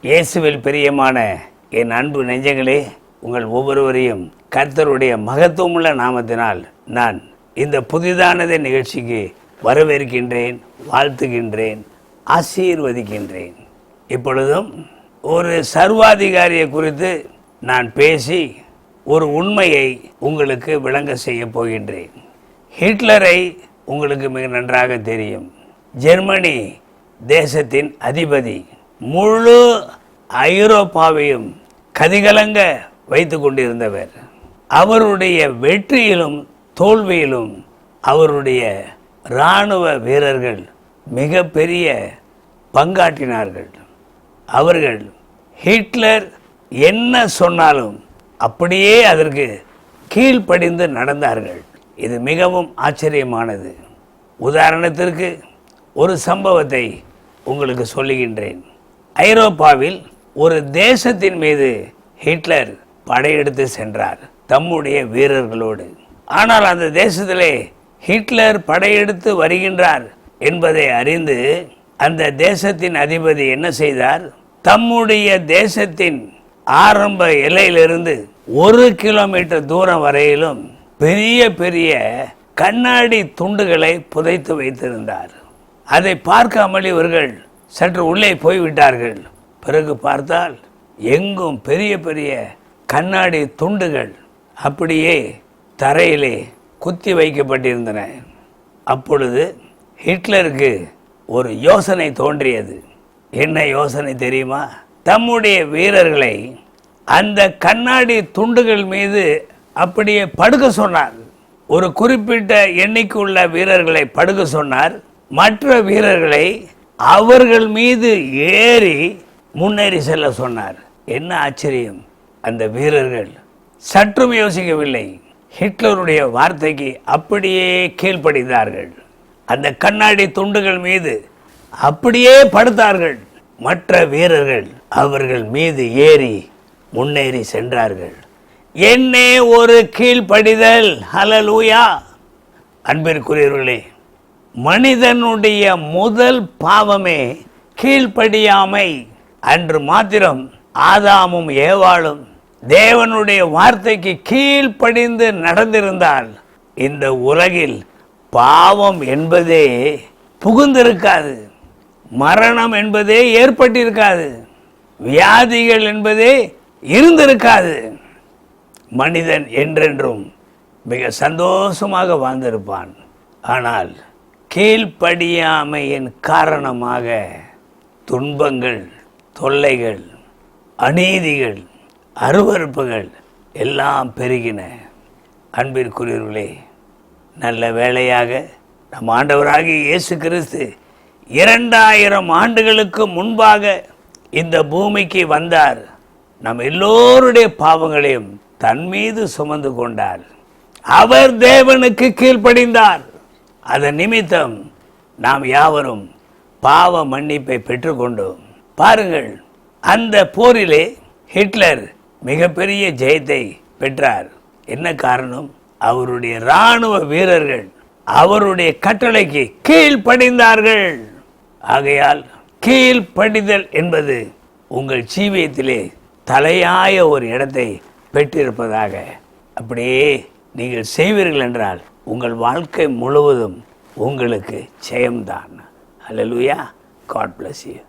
இயேசுவில் பிரியமான என் அன்பு நெஞ்சங்களே, உங்கள் ஒவ்வொருவரையும் கர்த்தருடைய மகத்துவமுள்ள நாமத்தினால் நான் இந்த புதிதானதை நிகழ்ச்சிக்கு வரவேற்கின்றேன், வாழ்த்துகின்றேன், ஆசீர்வதிக்கின்றேன். இப்பொழுதும் ஒரு சர்வாதிகாரியை குறித்து நான் பேசி ஒரு உண்மையை உங்களுக்கு விளங்க செய்ய போகின்றேன். ஹிட்லரை உங்களுக்கு மிக நன்றாக தெரியும். ஜெர்மனி தேசத்தின் அதிபதி, முழு ஐரோப்பாவையும் கதிகலங்க வைத்து கொண்டிருந்தவர். அவருடைய வெற்றியிலும் தோல்வியிலும் அவருடைய இராணுவ வீரர்கள் மிகப்பெரிய பங்காற்றினார்கள். அவர்கள் ஹிட்லர் என்ன சொன்னாலும் அப்படியே அதற்கு கீழ்ப்படிந்து நடந்தார்கள். இது மிகவும் ஆச்சரியமானது. உதாரணத்திற்கு ஒரு சம்பவத்தை உங்களுக்கு சொல்லுகின்றேன். ஐரோப்பாவில் ஒரு தேசத்தின் மீது ஹிட்லர் படையெடுத்து சென்றார் தம்முடைய வீரர்களோடு. ஆனால் அந்த தேசத்திலே ஹிட்லர் படையெடுத்து வருகின்றார் என்பதை அறிந்து அந்த தேசத்தின் அதிபதி என்ன செய்தார்? தம்முடைய தேசத்தின் ஆரம்ப எல்லையிலிருந்து 1 கிலோமீட்டர் தூரம் வரையிலும் பெரிய பெரிய கண்ணாடி துண்டுகளை புதைத்து வைத்திருந்தார். அதை பார்க்காமல் இவர்கள் சற்று உள்ளே போய்விட்டார்கள். பிறகு பார்த்தால் எங்கும் பெரிய பெரிய கண்ணாடி துண்டுகள் அப்படியே தரையிலே குத்தி வைக்கப்பட்டிருந்தன. அப்பொழுது ஹிட்லருக்கு ஒரு யோசனை தோன்றியது. என்ன யோசனை தெரியுமா? தம்முடைய வீரர்களை அந்த கண்ணாடி துண்டுகள் மீது அப்படியே படுக்க சொன்னார். ஒரு குறிப்பிட்ட எண்ணிக்கையுள்ள வீரர்களை படுக்க சொன்னார். மற்ற வீரர்களை அவர்கள் மீது ஏறி முன்னேறி செல்ல சொன்னார். என்ன ஆச்சரியம்! அந்த வீரர்கள் சற்றும் யோசிக்கவில்லை. ஹிட்லருடைய வார்த்தைக்கு அப்படியே கீழ்ப்படிந்தார்கள். அந்த கண்ணாடி துண்டுகள் மீது அப்படியே படுத்தார்கள். மற்ற வீரர்கள் அவர்கள் மீது ஏறி முன்னேறி சென்றார்கள். என்னே ஒரு கீழ்ப்படிதல்! ஹல்லேலூயா! அன்பிற்குரியவர்களே, மனிதனுடைய முதல் பாவமே கீழ்ப்படியாமை. அன்று மாத்திரம் ஆதாமும் ஏவாளும் தேவனுடைய வார்த்தைக்கு கீழ்ப்படிந்து நடந்திருந்தால் இந்த உலகில் பாவம் என்பதே புகுந்திருக்காது, மரணம் என்பதே ஏற்பட்டிருக்காது, வியாதிகள் என்பதே இருந்திருக்காது. மனிதன் என்றென்றும் மிக சந்தோஷமாக வாழ்ந்திருப்பான். ஆனால் கீழ்ப்படியாமையின் காரணமாக துன்பங்கள், தொல்லைகள், அநீதிகள், அருவருப்புகள் எல்லாம் பெருகின. அன்பிற்குரியவர்களே, நல்ல வேளையாக நம் ஆண்டவராகிய இயேசு கிறிஸ்து 2000 ஆண்டுகளுக்கு முன்பாக இந்த பூமிக்கு வந்தார். நம் எல்லோருடைய பாவங்களையும் தன் மீது சுமந்து கொண்டார். அவர் தேவனுக்கு கீழ்ப்படிந்தார். அதன் நிமித்தம் நாம் யாவரும் பாவ மன்னிப்பை பெற்றுக்கொண்டோம். பாருங்கள், அந்த போரிலே ஹிட்லர் மிகப்பெரிய ஜெயத்தை பெற்றார். என்ன காரணம்? அவருடைய இராணுவ வீரர்கள் அவருடைய கட்டளைக்கு கீழ்ப்படிந்தார்கள். ஆகையால் கீழ்ப்படிதல் என்பது உங்கள் ஜீவியத்திலே தலையாய ஒரு இடத்தை பெற்றிருப்பதாக அப்படியே நீங்கள் செய்வீர்கள் என்றால் உங்கள் வாழ்க்கை முழுவதும் உங்களுக்கு ஜெயம்தான். ஹல்லேலூயா! God bless you.